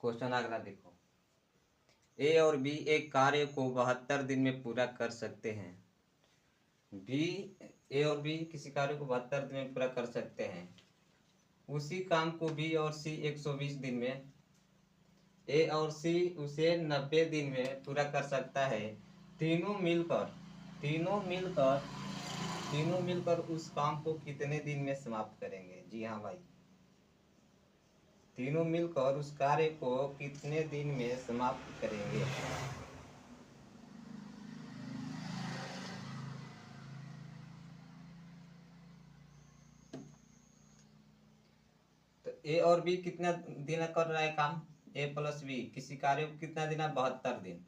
Question अगला देखो। ए और बी एक कार्य को 72 दिन में पूरा कर सकते हैं। ए और बी किसी कार्य को 72 दिन में पूरा कर सकते हैं। उसी काम को बी और सी 120 दिन में, ए और सी उसे 90 दिन में पूरा कर सकता है। तीनों मिलकर तीनों मिलकर उस काम को कितने दिन में समाप्त करेंगे? जी हाँ भाई, तीनों मिलकर उस कार्य को कितने दिन में समाप्त करेंगे? तो ए और बी कितना दिन कर रहा है काम? ए प्लस बी किसी कार्य को कितना दिन है? 72 दिन।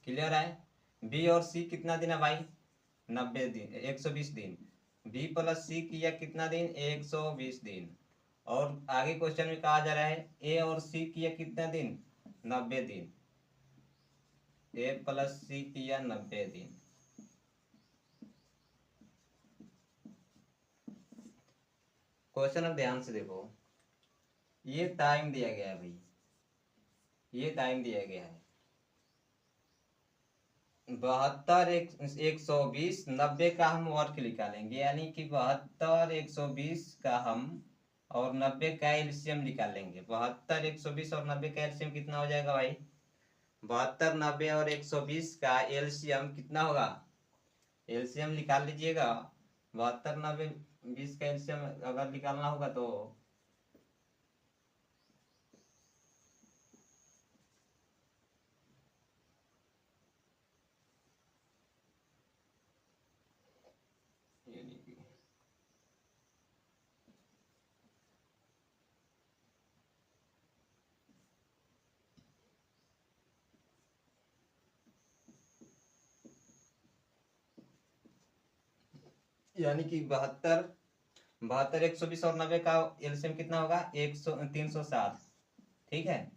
क्लियर है? बी और सी कितना दिन है भाई? 90 दिन, 120 दिन। बी प्लस सी किया कितना दिन? 120 दिन। और आगे क्वेश्चन में कहा जा रहा है ए और सी किया कितना दिन? 90 दिन। ए प्लस सी किया 90 दिन। क्वेश्चन अब ध्यान से देखो, ये टाइम दिया गया है भाई, ये टाइम दिया गया है 72 120 90 का हम वर्क निकालेंगे, यानी कि 72 120 का हम और 90 का एलसीएम निकालेंगे। 72 120 और 90 का एलसीएम कितना हो जाएगा भाई? 72 90 और 120 का एलसीएम कितना होगा? एलसीएम निकाल लीजिएगा। 72 90 20 का एलसीएम अगर निकालना होगा तो यानी कि 72 120 और 90 का एलसीएम कितना होगा? 307। ठीक है,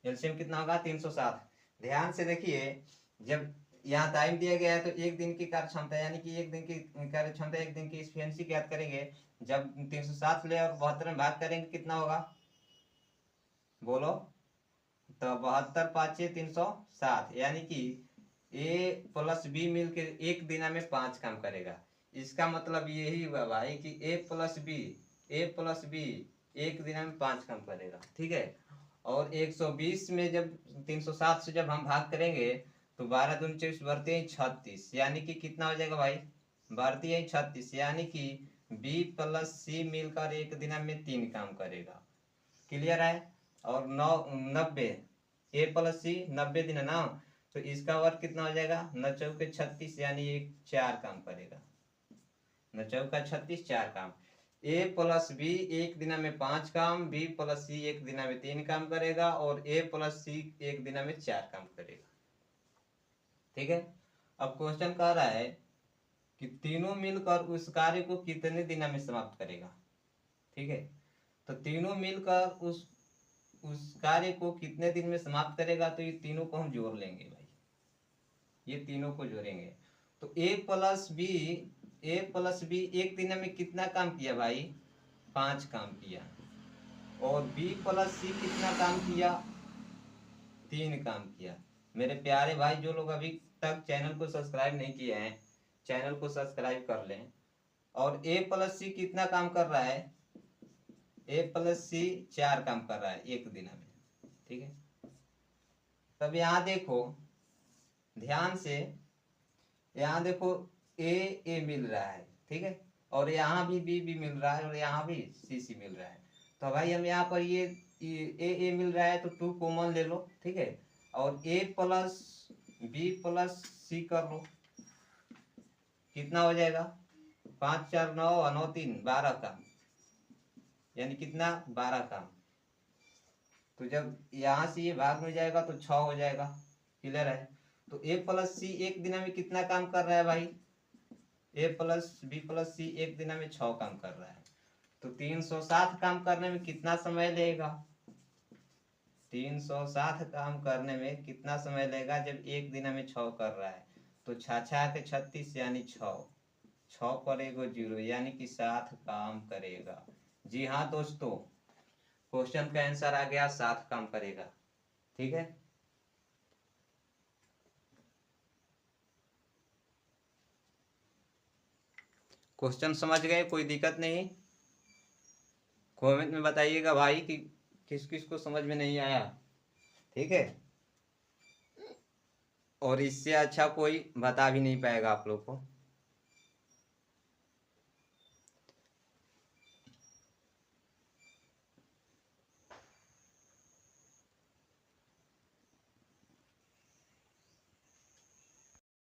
एलसीएम कितना होगा? 307। ध्यान से देखिए, जब यहाँ टाइम दिया गया है तो एक दिन की कार्य क्षमता, यानी कि एक दिन की कार्य क्षमता, एक दिन की एफिशिएंसी ज्ञात करेंगे। जब 307 ले और 72 में भाग करेंगे कितना होगा? बोलो तो 72 5 307, यानी कि ए प्लस बी मिलकर एक दिन में 5 काम करेगा। इसका मतलब यही हुआ भाई कि ए प्लस बी एक दिन में 5 काम करेगा। ठीक है, और 120 में जब 307 से जब हम भाग करेंगे तो 12 दूनी 24 बढ़ते हैं 36, यानी कि कितना हो जाएगा भाई? बढ़ती है 36, यानी कि बी प्लस सी मिलकर एक दिन में 3 काम करेगा। क्लियर है? और 90 ए प्लस सी 90 दिन है ना, तो इसका वर्क कितना हो जाएगा? 9 चौके 36, यानी एक 4 काम करेगा। 9 चौका 36, 4 काम। ए प्लस बी एक दिन में 5 काम, बी प्लस सी एक दिन में 3 काम करेगा, और ए प्लस सी एक दिन में 4 काम करेगा। ठीक है, अब क्वेश्चन कह रहा है कि तीनों मिलकर उस कार्य को कितने दिन में समाप्त करेगा। ठीक है, तो तीनों मिलकर उस कार्य को कितने दिन में समाप्त करेगा, तो ये तीनों को हम जोड़ लेंगे भाई, ये तीनों को जोड़ेंगे। तो ए प्लस बी एक दिन में कितना काम किया भाई? 5 काम किया। और बी प्लस सी कितना काम किया? 3 काम किया। मेरे प्यारे भाई, जो लोग अभी तक चैनल को सब्सक्राइब नहीं किए हैं, चैनल को सब्सक्राइब कर लें। और ए प्लस सी कितना काम कर रहा है? ए प्लस सी 4 काम कर रहा है एक दिन में। ठीक है, तब यहाँ देखो ध्यान से, यहाँ देखो ए मिल रहा है। ठीक है, और यहाँ भी बी मिल रहा है, और यहाँ भी सी मिल रहा है। तो भाई हम यहाँ पर ये ए मिल रहा है तो 2 कॉमन ले लो। ठीक है, और ए प्लस बी प्लस सी कर लो, कितना हो जाएगा? 5 4 9 9 3 12 का, यानी कितना? 12 काम। तो जब यहाँ से ये भाग में जाएगा तो 6 हो जाएगा। क्लियर है? तो ए प्लस सी एक दिन में कितना काम कर रहा है भाई? ए प्लस बी प्लस सी एक दिन में 6 काम कर रहा है। तो 307 काम करने में कितना समय लगेगा? 307 काम करने में कितना समय लगेगा जब एक दिन में 6 कर रहा है? तो 6 6 के 36, यानी 6 पर एगो 0, यानी कि 7 काम करेगा। जी हाँ दोस्तों, क्वेश्चन का आंसर आ गया 7 काम करेगा। ठीक है, क्वेश्चन समझ गए? कोई दिक्कत नहीं? कमेंट में बताइएगा भाई कि किस किस को समझ में नहीं आया। ठीक है, और इससे अच्छा कोई बता भी नहीं पाएगा आप लोग को।